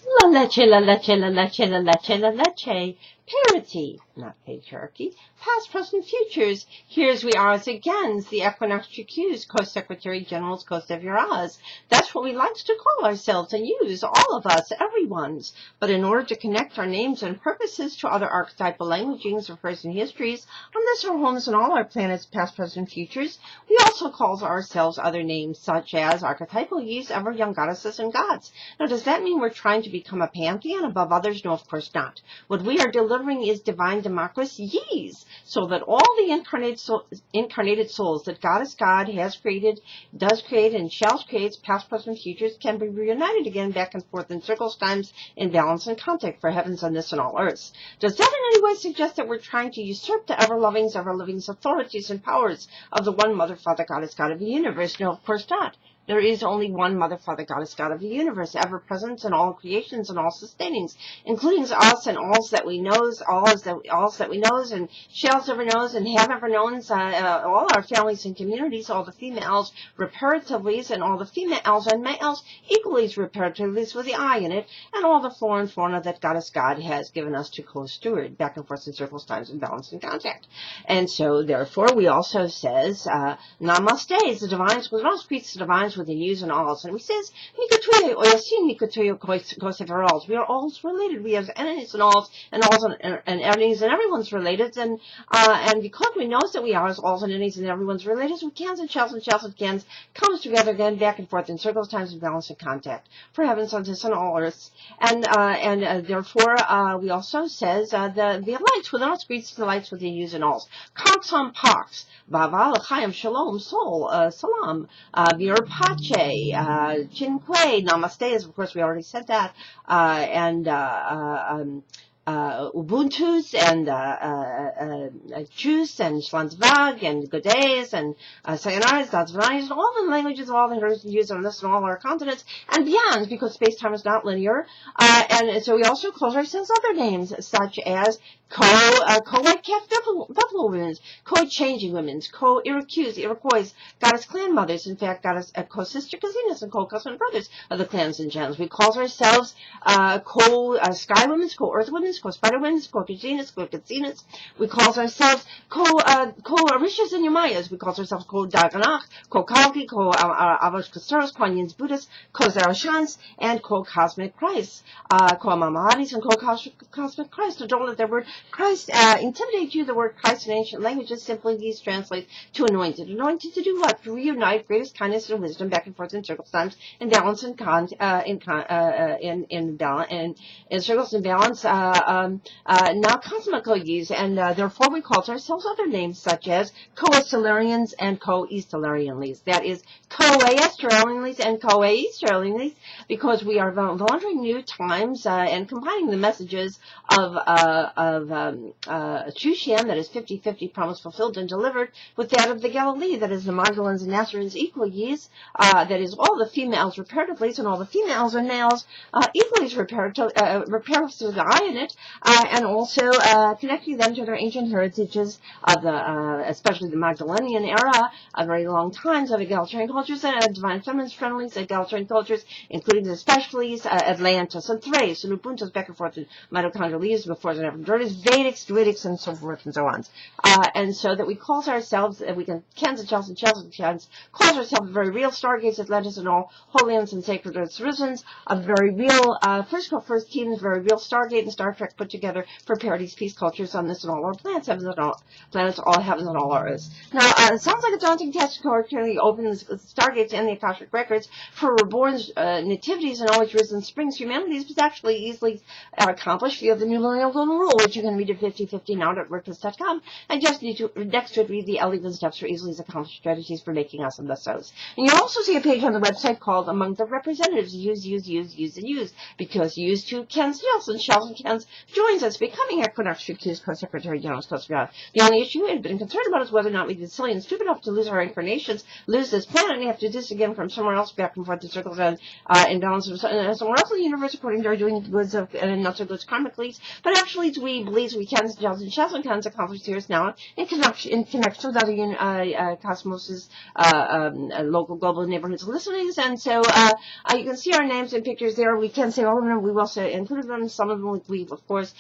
La leche, la leche, la leche, la leche, la leche. Parity, not patriarchy. Past, present, futures. Here's we are as again, the Equinoxtrueqsz, Co-Secretary General's Co-Secretary. That's what we like to call ourselves and use, all of us, everyone's. But in order to connect our names and purposes to other archetypal languagings or person histories on this our homes and all our planets, past, present, futures, we also call ourselves other names such as archetypal ye's, ever young goddesses and gods. Now, does that mean we're trying to become a pantheon above others? No, of course not. What we are delivering is divine democracies, so that all the incarnated souls that Goddess God has created, does create, and shall create, past, present, futures, can be reunited again back and forth in circles, times, in balance and contact for heavens on this and all earths. Does that in any way suggest that we're trying to usurp the ever-lovings, ever-living's authorities and powers of the one Mother, Father, Goddess, God of the universe? No, of course not. There is only one Mother, Father, Goddess, God of the universe, ever present in all creations and all sustainings, including us and alls that we knows, alls that we knows, and shalls ever knows, and have ever known, all our families and communities, all the females reparatively, and all the females and males equally reparatively with the I in it, and all the flora and fauna that Goddess God has given us to co-steward, back and forth in circles, times, and balance and contact. And so, therefore, we also says, Namaste, the divines, with us speaks the divines with the yous and alls, and we says, we are all related. We have enemies and alls and enemies, and everyone's related, and because we know that we are alls and enemies and everyone's related, so cans and shells and cans comes together again, back and forth in circles, times, and balance and contact for heavens on this and all earths, and therefore we also says the lights with us greets the lights with the yous and alls. Conks on pox, Bava, L'chaim, Shalom, Sol, Salam, Vir Pace, Chinque, Namaste, as of course we already said that, and Ubuntu's and Tschüss and Schlanzwag and Good Days and Sayonara's, Datsvana's, and all the languages of all the heroes used on this and all our continents and beyond, because space-time is not linear. And so we also call ourselves other names, such as co-white calf buffalo women's, co-changing women's, Iroquois, goddess clan mothers, in fact, goddess co-sister Couszmic and co-cousin brothers of the clans and gens. We call ourselves sky women's, co-earth women's, co-spider women's, co-Kacinas. We call ourselves co-Orishas and Yamayas. We call ourselves co-Daganach, co-Kalki, co-Avash Kasaros, co-Yins Buddhists, co-Zarashans, and co-Couszmic Chrisztsz, co-Mamahadis, and co-Couszmic Chrisztsz. Now, don't let that word Christ intimidate you. The word Christ in ancient languages simply means translate to anointed. Anointed to do what? To reunite greatest kindness and wisdom back and forth in circles, times, in balance and in circles and balance. Now cosmical use, and therefore we call ourselves other names such as co-Stellarians and co-Easterlarianlys. That is co-Easterlarianlys and co-Easterlarianlys, because we are launching new times and combining the messages of Shushan, that is 50-50 promise fulfilled and delivered, with that of the Galilee, that is the Magdalens and Nazarenes equal ye's, that is all the females reparatively, and all the females and males equally reparative through the I in it, and also connecting them to their ancient heritages of the, especially the Magdalenian era, of very long times of egalitarian cultures and divine feminist friendlies, egalitarian cultures, including especially Atlantis and Thrace and Ubuntu's back and forth and mitochondrial leaves before the Neverdirties, Vedics, Druidics, and so forth and so on. And so that we call ourselves, we can, cans and shells and cans, call ourselves very real stargates, Atlantis, and all holy lands and sacred earth's risens, a very real, first kingdoms, very real Stargate and Star Trek put together for Parity's peace cultures on this and all our planets, heavens and all planets, all heavens and all earths. Now, it sounds like a daunting task to clearly open the Stargates and the Akashic records for reborn's nativities and always risen springs. Humanities was actually easily accomplished via the new Millennial Golden Rule, which you can read at 5050now.wordpress.com, and just need to next to it read the 11 steps for easily accomplished strategies for making awesome bestos. And you'll also see a page on the website called Among the Representatives, use, and use, because use to cans, shells and cans joins us, becoming Equinoxtrueqsz Co-Secretary General. The only issue we had been concerned about is whether or not we did silly and stupid enough to lose our incarnations, lose this planet, and have to do this again from somewhere else, back and forth, the circles and imbalance of somewhere else in the universe, according to our doing goods of not so goods karmically. But actually, we believe we can, and can accomplish here now in connection with other Cosmos's local, global neighborhoods listenings. And so you can see our names and pictures there. We can say all of them. We will say include them. Some of them we of course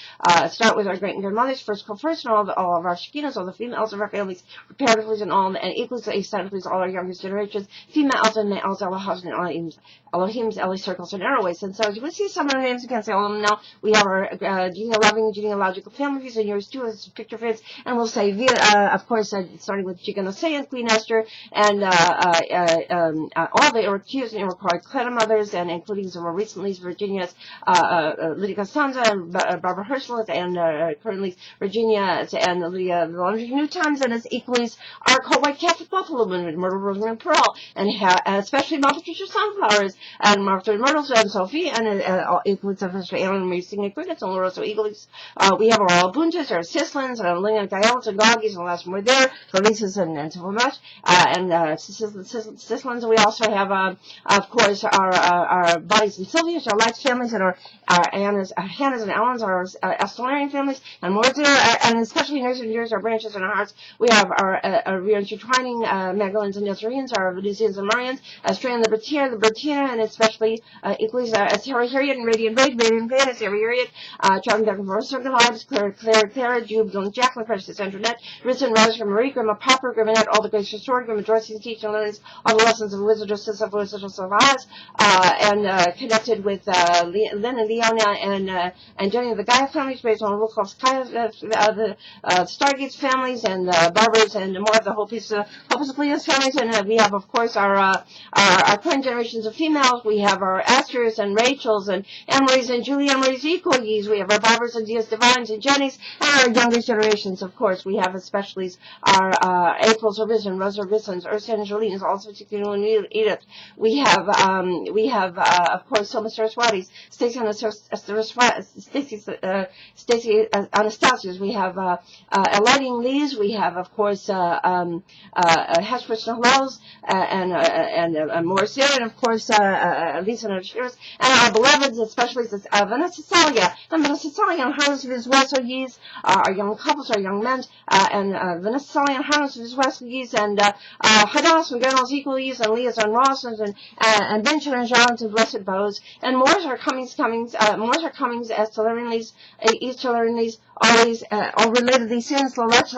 start with our great and grandmothers, first come first, and all of our Shekinahs, all the females of our families, reparatively, and all, and equals to ascendantly, all our youngest generations, females and males, Allahs and Elohims, LA circles, and airways. And so as you can see some of our names, you can say all of them now. We have our genealogical family views, and yours too as picture fits, and we'll say of course starting with Chiganose and Queen Esther, and all the Iroquois and Iroquois clan mothers, and including some more recently Virginia's Lydia Costanza and Barbara Herschel, and currently Virginia and Lydia New Times, and as equally our co-white Catholic Buffalo women, Myrtle Rosemary Pearl, and especially Mount Patricia Sunflowers, and Martha Myrtles, and Sophie, and equals of Alan Marie Singing Crickets, and Larosa Eagles. We have our Albunjas, our Sislins, and Lina Gaels, and Goggies, and last more there, Felices, and Tillamush, and Sislins. We also have, of course, our Buddies and Sylvias, our Lights families, and our Hannahs and Allens, our Estelarian families, and more there, and especially nears and dears, our branches and our hearts. We have our intertwining Magdalens and Nazarenes, our Venusians and Marians, Australian the Bertina, and especially equally as Harriet and Radiant Vaness, Harriet, Charlie Beck and Forrest, Lives, Clara, Jude, and Jacqueline, Precious Antoinette, Ritson, Rose, Marie, Grandma Popper, Grandma all the grace restored, Grandma Dorothy's teaching learnings, all the lessons of Wizard of Oz, and connected with Lynn and Leona and Jenny of the Gaia families, based on Wolf's the Stargates families, and Barbers, and more of the Hopus Cleus families. And we have, of course, our current generations of females. We have our Asters and Rachels and Emery's and Julie Emery's equalies. We have our Barbers and Diaz Divines and Jennies, and our youngest generations, of course. We have especially our April's Orvision, Rosa Orvisons, Ursa and Jolene, also particularly Edith. We have, of course, Soma Saraswatis, Stacey Anastasias. We have Lighting Lees. We have, of course, Hesperus Noels, and Morris there, and of course, Lisa and Shiras, and our beloveds, especially Vanessa Salia, and Vanessa Salia and Harness of his Wessel Yees, our young couples, our young men, and Vanessa Salia and Harness of his Wessel Yees, and Hadas and Generals Equal Yees, and Leah's and Ross's, and Benjamin and John's and Blessed Bows, and Moore's are Comingsz, Estelarinles, Easterlinles, always, all related these sins, Leche,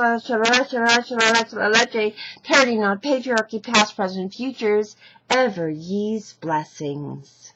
parity not patriarchy, past, present, futures, ever ye's blessings.